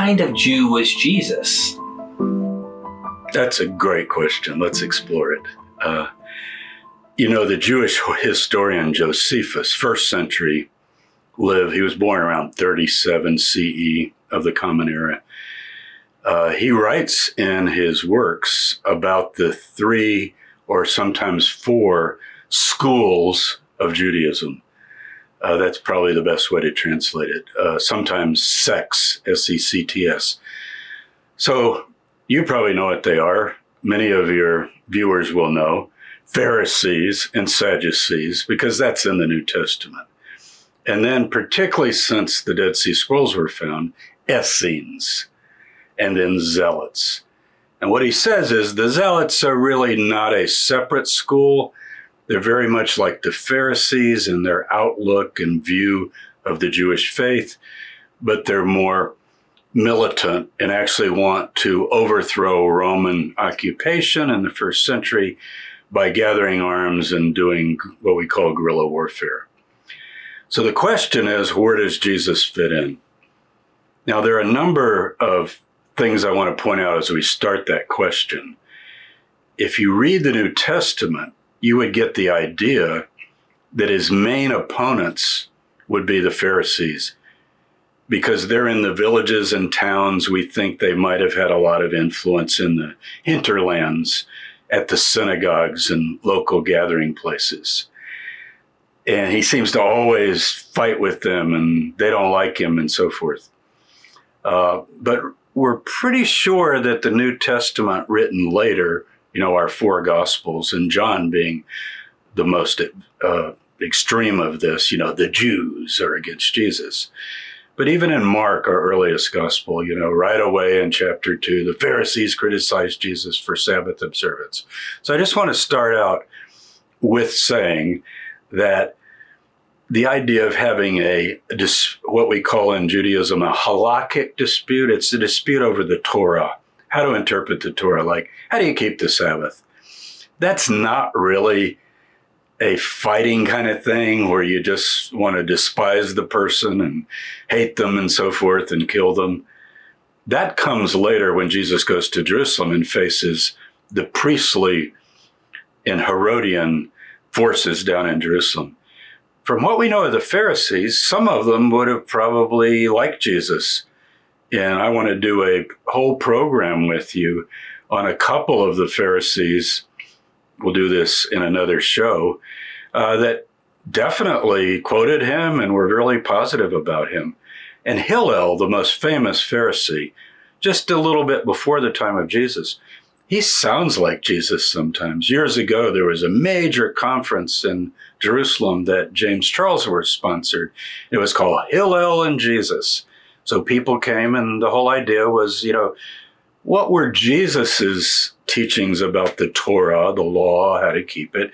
kind of Jew was Jesus? That's a great question. Let's explore it. The Jewish historian Josephus, first century, he was born around 37 CE of the Common Era. He writes in his works about the 3 or sometimes 4 schools of Judaism. That's probably the best way to translate it. Sometimes sects, S-E-C-T-S. So you probably know what they are. Many of your viewers will know. Pharisees and Sadducees, because that's in the New Testament. And then particularly since the Dead Sea Scrolls were found, Essenes, and then Zealots. And what he says is the Zealots are really not a separate school. They're very much like the Pharisees in their outlook and view of the Jewish faith, but they're more militant and actually want to overthrow Roman occupation in the first century by gathering arms and doing what we call guerrilla warfare. So the question is, where does Jesus fit in? Now, there are a number of things I want to point out as we start that question. If you read the New Testament, you would get the idea that his main opponents would be the Pharisees, because they're in the villages and towns. We think they might have had a lot of influence in the hinterlands at the synagogues and local gathering places. And he seems to always fight with them, and they don't like him and so forth. But we're pretty sure that the New Testament written later, our 4 Gospels, and John being the most extreme of this, the Jews are against Jesus. But even in Mark, our earliest gospel, right away in chapter 2, the Pharisees criticized Jesus for Sabbath observance. So I just want to start out with saying that the idea of having what we call in Judaism a halakhic dispute, it's a dispute over the Torah, how to interpret the Torah, like how do you keep the Sabbath? That's not really a fighting kind of thing where you just want to despise the person and hate them and so forth and kill them. That comes later when Jesus goes to Jerusalem and faces the priestly and Herodian forces down in Jerusalem. From what we know of the Pharisees, some of them would have probably liked Jesus. And I want to do a whole program with you on a couple of the Pharisees. We'll do this in another show, that definitely quoted him and were really positive about him. And Hillel, the most famous Pharisee, just a little bit before the time of Jesus, he sounds like Jesus sometimes. Years ago, there was a major conference in Jerusalem that James Charlesworth sponsored. It was called Hillel and Jesus. So people came, and the whole idea was, what were Jesus's teachings about the Torah, the law, how to keep it,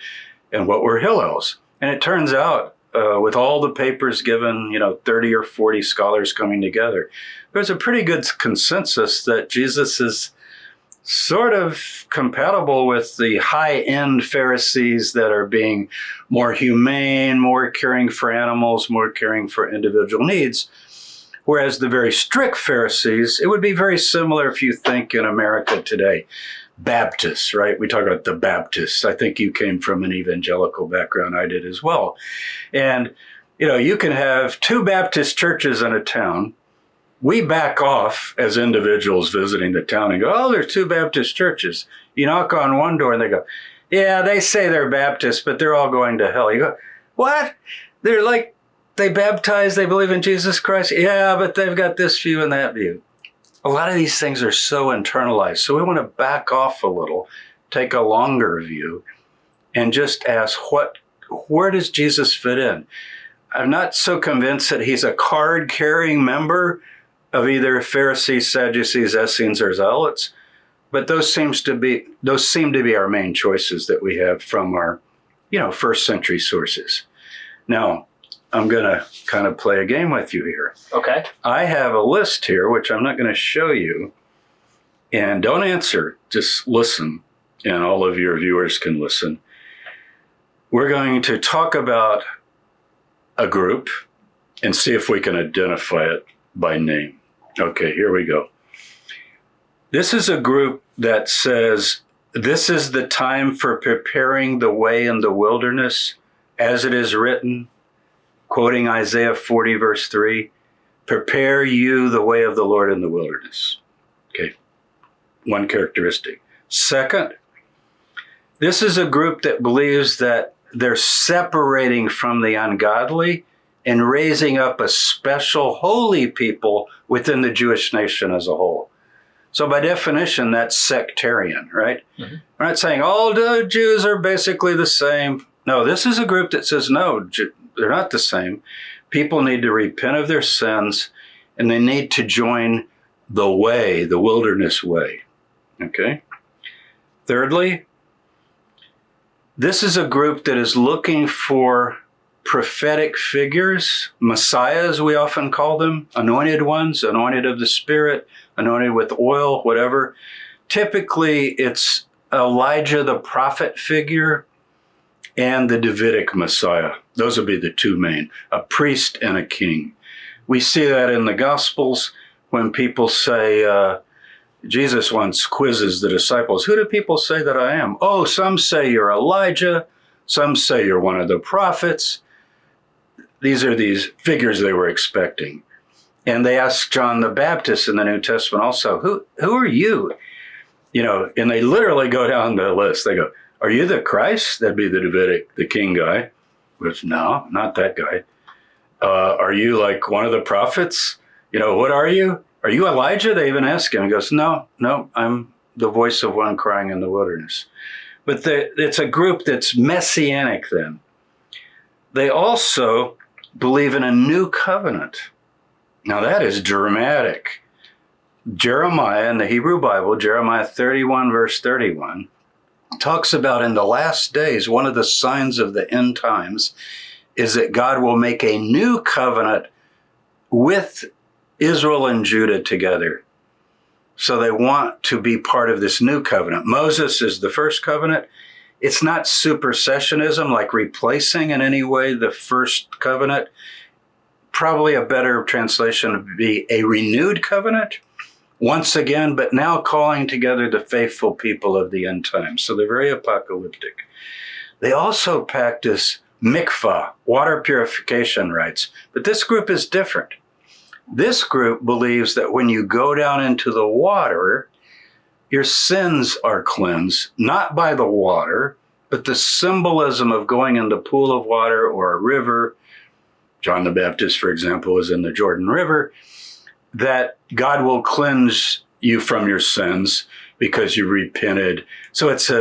and what were Hillel's? And it turns out, with all the papers given, 30 or 40 scholars coming together, there's a pretty good consensus that Jesus is sort of compatible with the high-end Pharisees that are being more humane, more caring for animals, more caring for individual needs. Whereas the very strict Pharisees, it would be very similar if you think in America today. Baptists, right? We talk about the Baptists. I think you came from an evangelical background. I did as well. And, you can have 2 Baptist churches in a town. We back off as individuals visiting the town and go, oh, there's 2 Baptist churches. You knock on one door and they go, yeah, they say they're Baptists, but they're all going to hell. You go, what? They baptize, they believe in Jesus Christ? Yeah, but they've got this view and that view. A lot of these things are so internalized. So we want to back off a little, take a longer view, and just ask, where does Jesus fit in? I'm not so convinced that he's a card-carrying member of either Pharisees, Sadducees, Essenes, or Zealots, but those seem to be our main choices that we have from our, first century sources. Now, I'm going to kind of play a game with you here. Okay. I have a list here, which I'm not going to show you. And don't answer, just listen, and all of your viewers can listen. We're going to talk about a group and see if we can identify it by name. Okay, here we go. This is a group that says, this is the time for preparing the way in the wilderness, as it is written, quoting Isaiah 40, verse 3, prepare you the way of the Lord in the wilderness. Okay, one characteristic. Second, this is a group that believes that they're separating from the ungodly and raising up a special holy people within the Jewish nation as a whole. So by definition, that's sectarian, right? Mm-hmm. We're not saying all the Jews are basically the same. No, this is a group that says, no, they're not the same. People need to repent of their sins, and they need to join the way, the wilderness way. Okay? Thirdly, this is a group that is looking for prophetic figures, messiahs, we often call them, anointed ones, anointed of the Spirit, anointed with oil, whatever. Typically, it's Elijah the prophet figure and the Davidic Messiah. Those would be the two main, a priest and a king. We see that in the Gospels when people say, Jesus once quizzes the disciples, who do people say that I am? Oh, some say you're Elijah, some say you're one of the prophets. These are these figures they were expecting. And they ask John the Baptist in the New Testament also, who are you? You know, and they literally go down the list. They go, are you the Christ? That'd be the Davidic, the king guy. Which, no, not that guy. Are you like one of the prophets? You know, what are you? Are you Elijah? They even ask him. He goes, no, I'm the voice of one crying in the wilderness. But it's a group that's messianic then. They also believe in a new covenant. Now that is dramatic. Jeremiah in the Hebrew Bible, Jeremiah 31, verse 31, talks about in the last days, one of the signs of the end times is that God will make a new covenant with Israel and Judah together. So they want to be part of this new covenant. Moses is the first covenant. It's not supersessionism, like replacing in any way the first covenant. Probably a better translation would be a renewed covenant, once again, but now calling together the faithful people of the end times. So they're very apocalyptic. They also practice mikvah, water purification rites, but this group is different. This group believes that when you go down into the water, your sins are cleansed, not by the water, but the symbolism of going in the pool of water or a river. John the Baptist, for example, is in the Jordan River, that God will cleanse you from your sins because you repented. So it's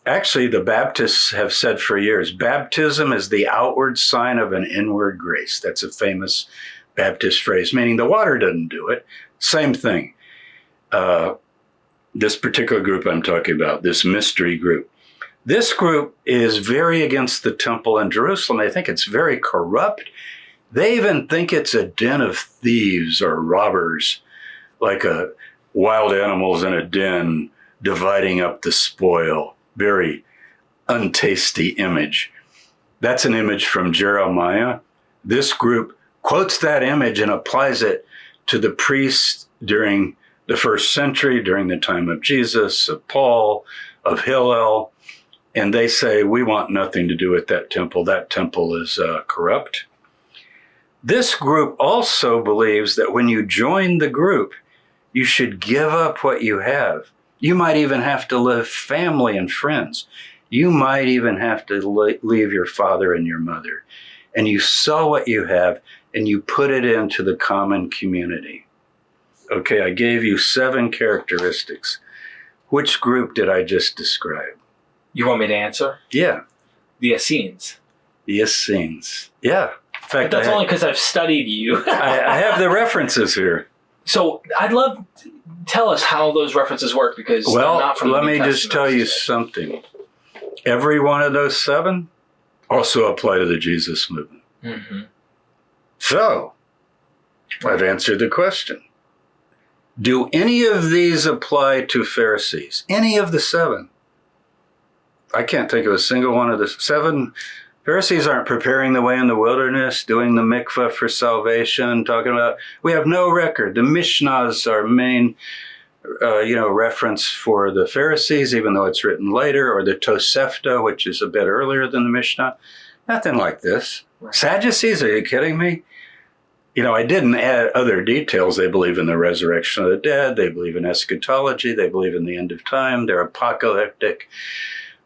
actually the Baptists have said for years, baptism is the outward sign of an inward grace. That's a famous Baptist phrase, meaning the water doesn't do it. Same thing. This particular group I'm talking about, this mystery group, this group is very against the temple in Jerusalem. They think it's very corrupt. They even think it's a den of thieves or robbers, like wild animals in a den dividing up the spoil. Very untasty image. That's an image from Jeremiah. This group quotes that image and applies it to the priests during the first century, during the time of Jesus, of Paul, of Hillel. And they say, we want nothing to do with that temple. That temple is corrupt. This group also believes that when you join the group, you should give up what you have. You might even have to leave family and friends. You might even have to leave your father and your mother. And you sell what you have and you put it into the common community. Okay, I gave you 7 characteristics. Which group did I just describe? You want me to answer? Yeah. The Essenes. The Essenes. Yeah. In fact, but that's only because I've studied you. I have the references here. So I'd love to tell us how those references work, because well, they're not from let the New me just Testament, tell you something. Every one of those 7 also apply to the Jesus movement. Mm-hmm. So, I've answered the question. Do any of these apply to Pharisees? Any of the 7? I can't think of a single one of the 7 Pharisees aren't preparing the way in the wilderness, doing the mikvah for salvation, talking about, we have no record. The Mishnahs are main, reference for the Pharisees, even though it's written later, or the Tosefta, which is a bit earlier than the Mishnah. Nothing like this. Right. Sadducees, are you kidding me? I didn't add other details. They believe in the resurrection of the dead. They believe in eschatology. They believe in the end of time. They're apocalyptic.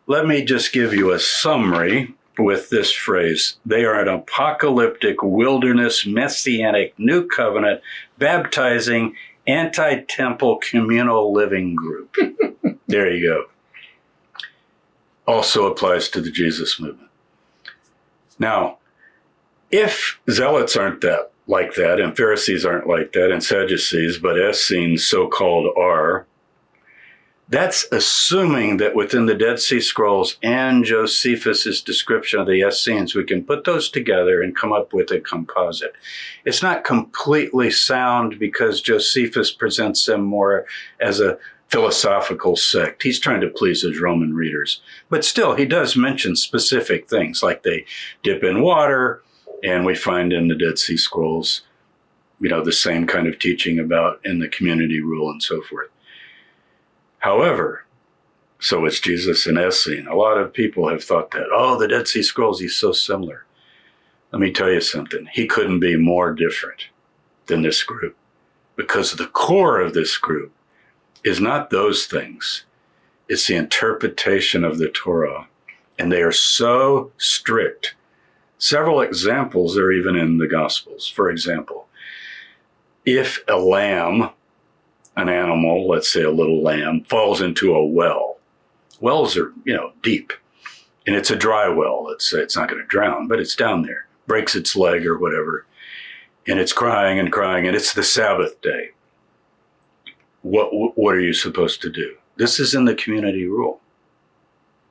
Let me just give you a summary with this phrase. They are an apocalyptic, wilderness, messianic, new covenant, baptizing, anti-temple, communal living group. There you go. Also applies to the Jesus movement. Now, if zealots aren't like that, and Pharisees aren't like that, and Sadducees, but Essenes so-called are, that's assuming that within the Dead Sea Scrolls and Josephus' description of the Essenes, we can put those together and come up with a composite. It's not completely sound because Josephus presents them more as a philosophical sect. He's trying to please his Roman readers. But still, he does mention specific things, like they dip in water, and we find in the Dead Sea Scrolls, the same kind of teaching about in the community rule and so forth. However, so it's Jesus and Essene. A lot of people have thought that, the Dead Sea Scrolls, he's so similar. Let me tell you something. He couldn't be more different than this group, because the core of this group is not those things. It's the interpretation of the Torah. And they are so strict. Several examples are even in the Gospels. For example, if a lamb, an animal, let's say a little lamb, falls into a well. Wells are, deep. And it's a dry well. Let's say it's not going to drown, but it's down there. Breaks its leg or whatever. And it's crying and crying, and it's the Sabbath day. What are you supposed to do? This is in the community rule.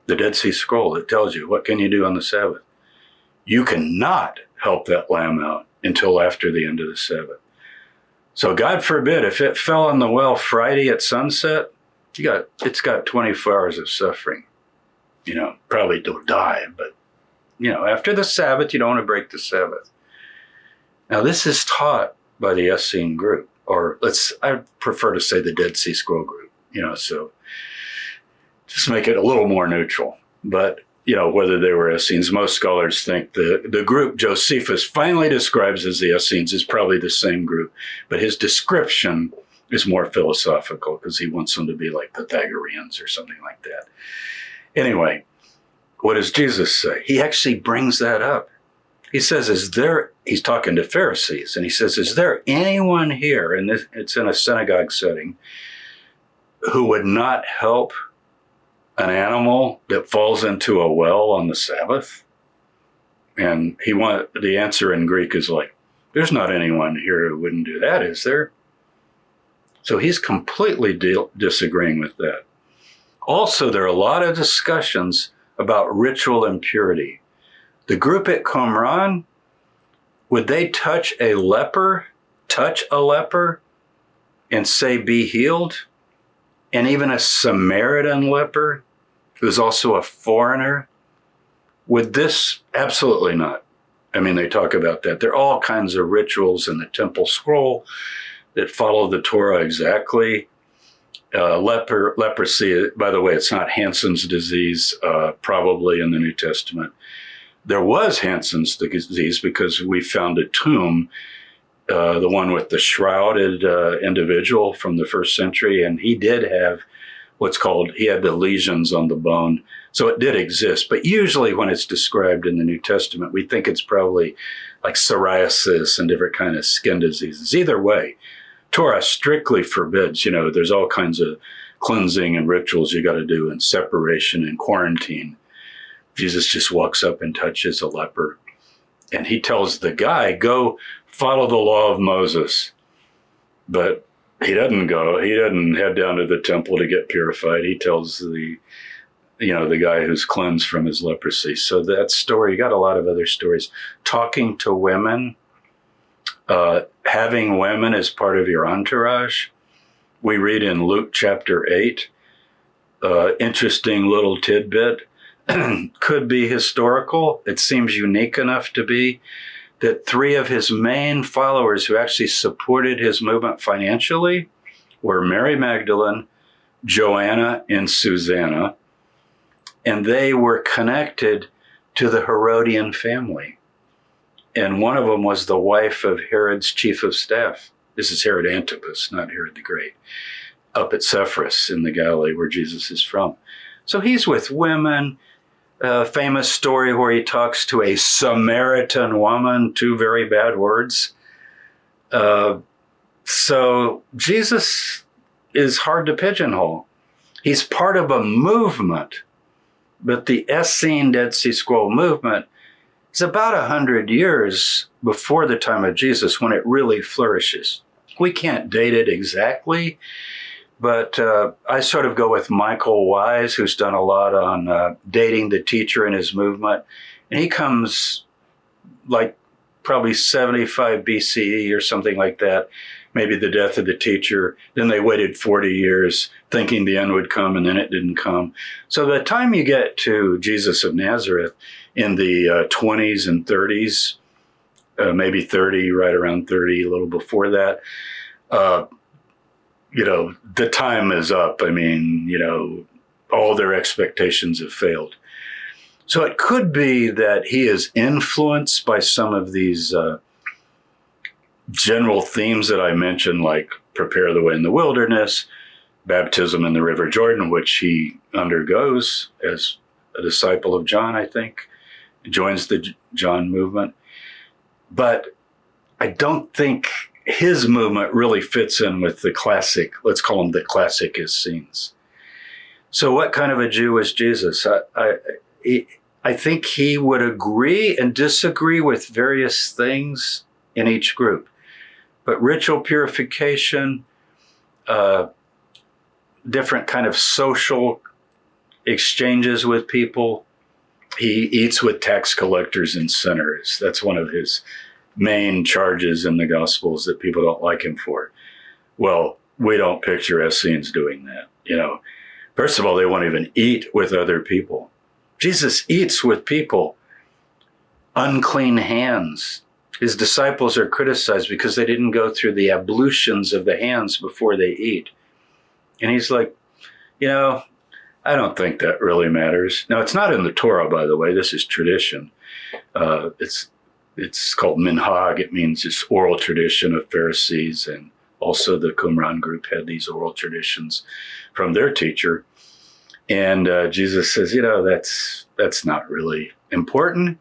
The Dead Sea Scroll, it tells you, what can you do on the Sabbath? You cannot help that lamb out until after the end of the Sabbath. So God forbid, if it fell in the well Friday at sunset, it's got 24 hours of suffering. Probably don't die, but, after the Sabbath, you don't want to break the Sabbath. Now, this is taught by the Essene group, or I prefer to say the Dead Sea Scroll group, so just make it a little more neutral. But, whether they were Essenes, most scholars think the group Josephus finally describes as the Essenes is probably the same group, but his description is more philosophical because he wants them to be like Pythagoreans or something like that. Anyway, what does Jesus say? He actually brings that up. He says, he's talking to Pharisees, and he says, is there anyone here, and it's in a synagogue setting, who would not help an animal that falls into a well on the Sabbath? And the answer in Greek is like, there's not anyone here who wouldn't do that, is there? So he's completely disagreeing with that. Also, there are a lot of discussions about ritual impurity. The group at Qumran, would they touch a leper, and say, be healed? And even a Samaritan leper, who's also a foreigner, would this? Absolutely not. I mean, they talk about that. There are all kinds of rituals in the temple scroll that follow the Torah exactly. Leprosy, by the way, it's not Hansen's disease, probably in the New Testament. There was Hansen's disease because we found a tomb, the one with the shrouded individual from the first century, and he did have he had the lesions on the bone. So it did exist. But usually when it's described in the New Testament, we think it's probably like psoriasis and different kind of skin diseases. Either way, Torah strictly forbids, there's all kinds of cleansing and rituals you got to do, and separation and quarantine. Jesus just walks up and touches a leper, and he tells the guy, go follow the law of Moses. But he doesn't go. He doesn't head down to the temple to get purified. He tells the guy who's cleansed from his leprosy. So that story, you got a lot of other stories. Talking to women, having women as part of your entourage. We read in Luke chapter 8, interesting little tidbit. could be historical. It seems unique enough to be that 3 of his main followers who actually supported his movement financially were Mary Magdalene, Joanna, and Susanna, and they were connected to the Herodian family. And one of them was the wife of Herod's chief of staff. This is Herod Antipas, not Herod the Great, up at Sepphoris in the Galilee where Jesus is from. So he's with women. A famous story where he talks to a Samaritan woman, 2 very bad words. So Jesus is hard to pigeonhole. He's part of a movement, but the Essene Dead Sea Scroll movement is about 100 years before the time of Jesus when it really flourishes. We can't date it exactly, but I sort of go with Michael Wise, who's done a lot on dating the teacher and his movement. And he comes like probably 75 BCE or something like that, maybe the death of the teacher. Then they waited 40 years thinking the end would come, and then it didn't come. So by the time you get to Jesus of Nazareth in the 20s and 30s, maybe 30, right around 30, a little before that, the time is up. I mean, all their expectations have failed. So it could be that he is influenced by some of these general themes that I mentioned, like prepare the way in the wilderness, baptism in the River Jordan, which he undergoes as a disciple of John, I think, joins the John movement. But I don't think his movement really fits in with the classic, let's call them the classic Essenes. So what kind of a Jew was Jesus? I think he would agree and disagree with various things in each group. But ritual purification, different kind of social exchanges with people. He eats with tax collectors and sinners. That's one of his main charges in the Gospels that people don't like him for. Well, we don't picture Essenes doing that. First of all, they won't even eat with other people. Jesus eats with people, unclean hands. His disciples are criticized because they didn't go through the ablutions of the hands before they eat. And he's like, I don't think that really matters. Now, it's not in the Torah, by the way. This is tradition. It's called minhag. It means this oral tradition of Pharisees, and also the Qumran group had these oral traditions from their teacher. And Jesus says, that's not really important.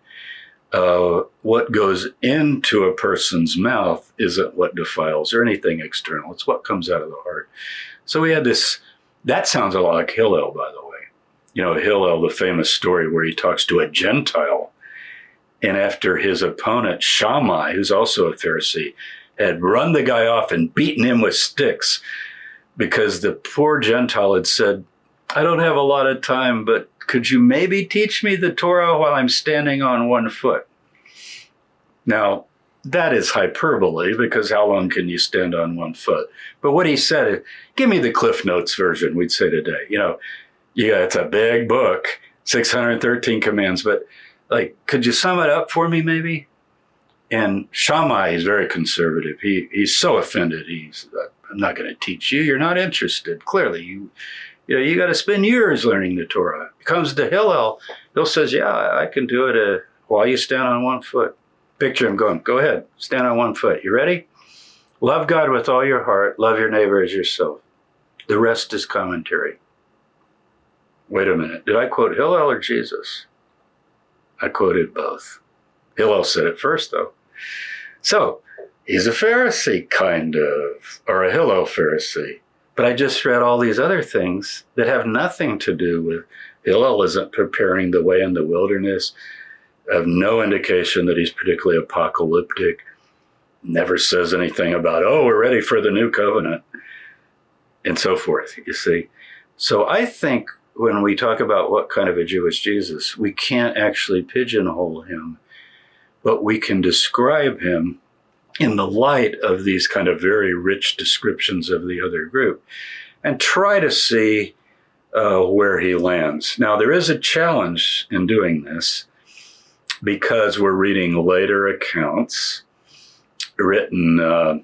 What goes into a person's mouth isn't what defiles or anything external. It's what comes out of the heart. So we had this, that sounds a lot like Hillel, by the way. Hillel, the famous story where he talks to a Gentile. And after his opponent, Shammai, who's also a Pharisee, had run the guy off and beaten him with sticks because the poor Gentile had said, I don't have a lot of time, but could you maybe teach me the Torah while I'm standing on one foot? Now, that is hyperbole, because how long can you stand on one foot? But what he said is, give me the Cliff Notes version, we'd say today. It's a big book, 613 commands, but could you sum it up for me maybe? And Shammai is very conservative. He's so offended. I'm not going to teach you. You're not interested. Clearly, you got to spend years learning the Torah. It comes to Hillel. Hillel says, yeah, I can do it while you stand on one foot. Picture him going, go ahead, stand on one foot. You ready? Love God with all your heart. Love your neighbor as yourself. The rest is commentary. Wait a minute. Did I quote Hillel or Jesus? I quoted both. Hillel said it first, though. So he's a Pharisee, kind of, or a Hillel Pharisee. But I just read all these other things that have nothing to do with Hillel isn't preparing the way in the wilderness. I have no indication that he's particularly apocalyptic. Never says anything about, we're ready for the new covenant, and so forth, you see. So I think when we talk about what kind of a Jew is Jesus, we can't actually pigeonhole him, but we can describe him in the light of these kind of very rich descriptions of the other group and try to see where he lands. Now, there is a challenge in doing this because we're reading later accounts written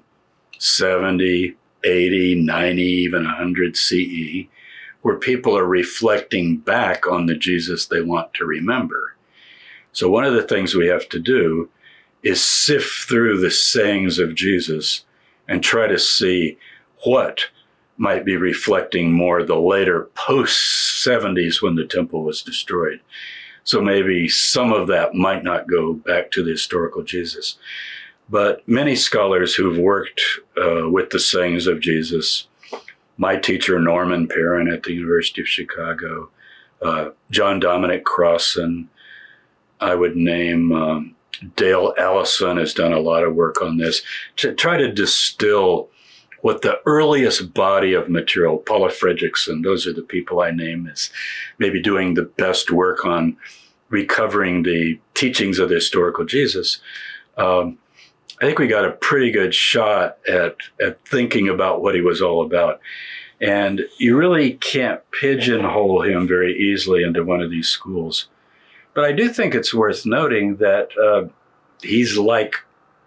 70, 80, 90, even 100 CE, where people are reflecting back on the Jesus they want to remember. So one of the things we have to do is sift through the sayings of Jesus and try to see what might be reflecting more the later post-70s when the temple was destroyed. So maybe some of that might not go back to the historical Jesus. But many scholars who've worked with the sayings of Jesus, my teacher Norman Perrin at the University of Chicago, John Dominic Crossan, I would name Dale Allison has done a lot of work on this to try to distill what the earliest body of material, Paula Fredrickson, those are the people I name as maybe doing the best work on recovering the teachings of the historical Jesus. I think we got a pretty good shot at thinking about what he was all about. And you really can't pigeonhole him very easily into one of these schools. But I do think it's worth noting that he's like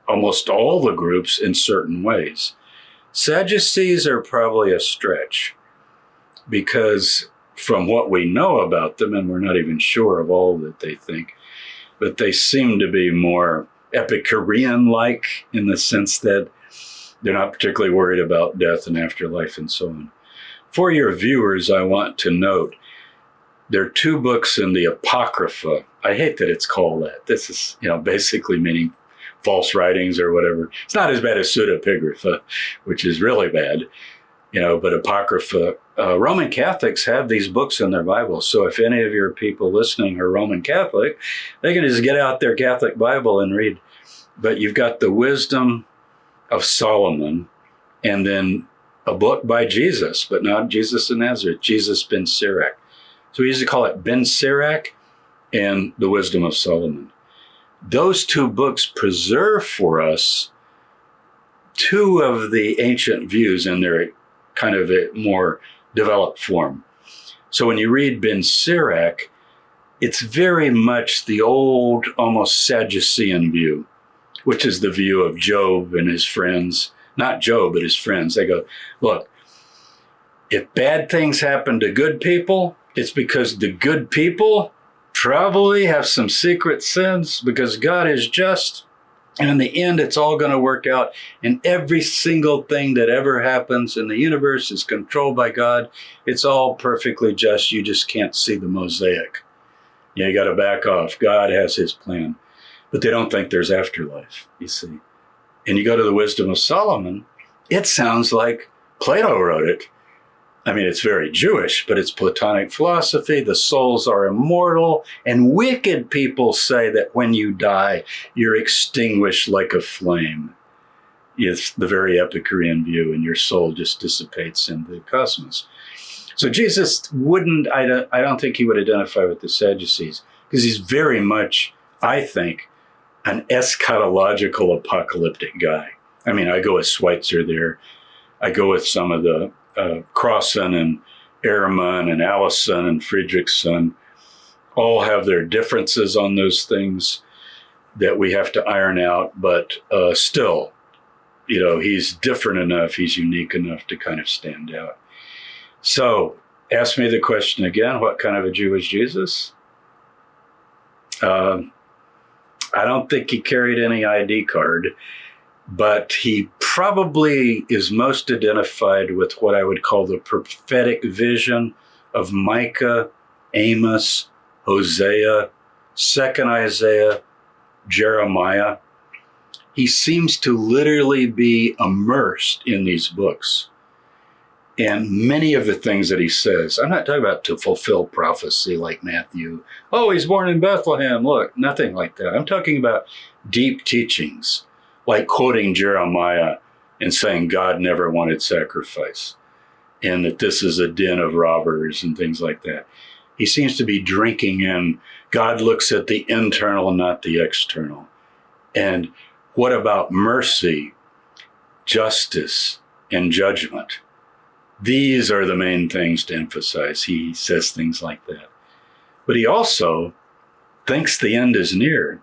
almost all the groups in certain ways. Sadducees are probably a stretch because from what we know about them, and we're not even sure of all that they think, but they seem to be more Epicurean-like in the sense that they're not particularly worried about death and afterlife and so on. For your viewers, I want to note there are two books in the Apocrypha. I hate that it's called that. This is, basically meaning false writings or whatever. It's not as bad as pseudepigrapha, which is really bad, but Apocrypha. Roman Catholics have these books in their Bibles. So if any of your people listening are Roman Catholic, they can just get out their Catholic Bible and read. But you've got the Wisdom of Solomon and then a book by Jesus, but not Jesus of Nazareth, Jesus ben Sirach. So we used to call it Ben Sirach and the Wisdom of Solomon. Those two books preserve for us two of the ancient views in their kind of a more developed form. So when you read Ben Sirach, it's very much the old, almost Sadducean view, which is the view of Job and his friends. Not Job, but his friends. They go, look, if bad things happen to good people, it's because the good people probably have some secret sins because God is just. And in the end, it's all going to work out. And every single thing that ever happens in the universe is controlled by God. It's all perfectly just. You just can't see the mosaic. You got to back off. God has his plan. But they don't think there's afterlife, you see. And you go to the Wisdom of Solomon, it sounds like Plato wrote it. I mean, it's very Jewish, but it's Platonic philosophy. The souls are immortal, and wicked people say that when you die, you're extinguished like a flame. It's the very Epicurean view, and your soul just dissipates in the cosmos. So Jesus I don't think he would identify with the Sadducees, because he's very much, I think, an eschatological apocalyptic guy. I mean, I go with Schweitzer there. I go with some of the Crossan and Ehrman and Allison and Fredrickson all have their differences on those things that we have to iron out, but still, he's different enough, he's unique enough to kind of stand out. So, ask me the question again, what kind of a Jew was Jesus? I don't think he carried any ID card, but he probably is most identified with what I would call the prophetic vision of Micah, Amos, Hosea, 2nd Isaiah, Jeremiah. He seems to literally be immersed in these books. And many of the things that he says, I'm not talking about to fulfill prophecy like Matthew. Oh, he's born in Bethlehem. Look, nothing like that. I'm talking about deep teachings, like quoting Jeremiah and saying God never wanted sacrifice and that this is a den of robbers and things like that. He seems to be drinking in, God looks at the internal, not the external. And what about mercy, justice, and judgment? These are the main things to emphasize. He says things like that. But he also thinks the end is near.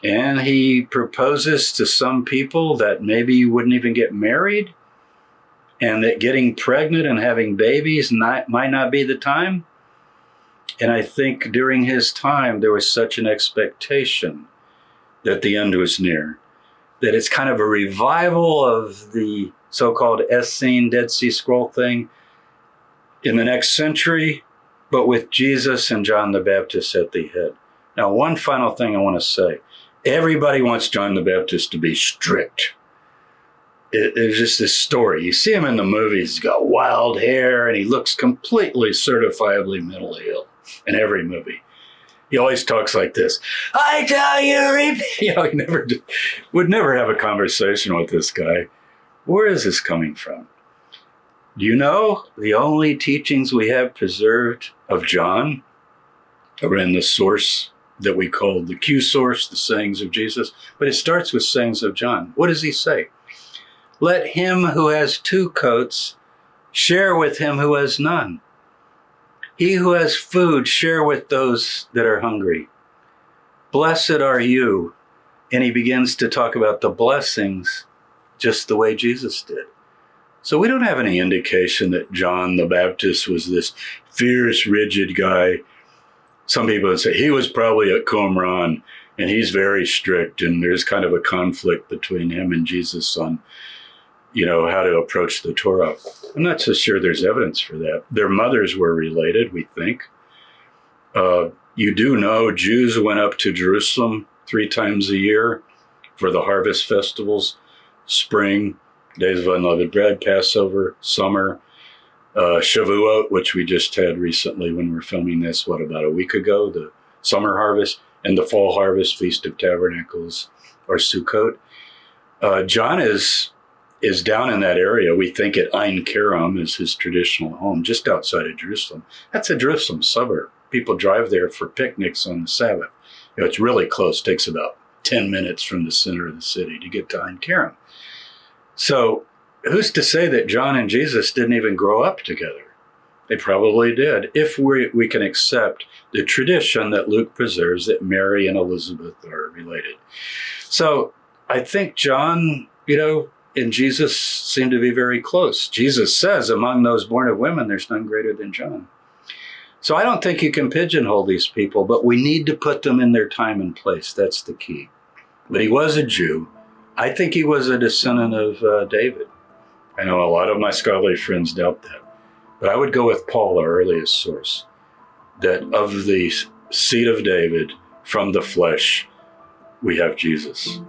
And he proposes to some people that maybe you wouldn't even get married, and that getting pregnant and having babies might not be the time. And I think during his time, there was such an expectation that the end was near, that it's kind of a revival of the so-called Essenes Dead Sea Scroll thing in the next century, but with Jesus and John the Baptist at the head. Now, one final thing I want to say. Everybody wants John the Baptist to be strict. It's just this story. You see him in the movies, he's got wild hair, and he looks completely certifiably mentally ill in every movie. He always talks like this. I tell you, he would never have a conversation with this guy. Where is this coming from? Do you know the only teachings we have preserved of John are in the source that we call the Q source, the sayings of Jesus? But it starts with sayings of John. What does he say? Let him who has 2 coats share with him who has none. He who has food share with those that are hungry. Blessed are you. And he begins to talk about the blessings just the way Jesus did. So we don't have any indication that John the Baptist was this fierce, rigid guy. Some people would say he was probably at Qumran and he's very strict, and there's kind of a conflict between him and Jesus on, how to approach the Torah. I'm not so sure there's evidence for that. Their mothers were related, we think. You do know Jews went up to Jerusalem 3 times a year for the harvest festivals, spring, Days of Unleavened Bread, Passover, summer, Shavuot, which we just had recently when we were filming this, about a week ago, the summer harvest, and the fall harvest, Feast of Tabernacles, or Sukkot. John is down in that area. We think at Ein Kerem is his traditional home, just outside of Jerusalem. That's a Jerusalem suburb. People drive there for picnics on the Sabbath. It's really close. It takes about 10 minutes from the center of the city to get to Ein Kerem. So who's to say that John and Jesus didn't even grow up together? They probably did, if we can accept the tradition that Luke preserves that Mary and Elizabeth are related. So I think John, and Jesus seem to be very close. Jesus says, among those born of women, there's none greater than John. So I don't think you can pigeonhole these people, but we need to put them in their time and place. That's the key. But he was a Jew. I think he was a descendant of David. I know a lot of my scholarly friends doubt that. But I would go with Paul, our earliest source, that of the seed of David, from the flesh, we have Jesus.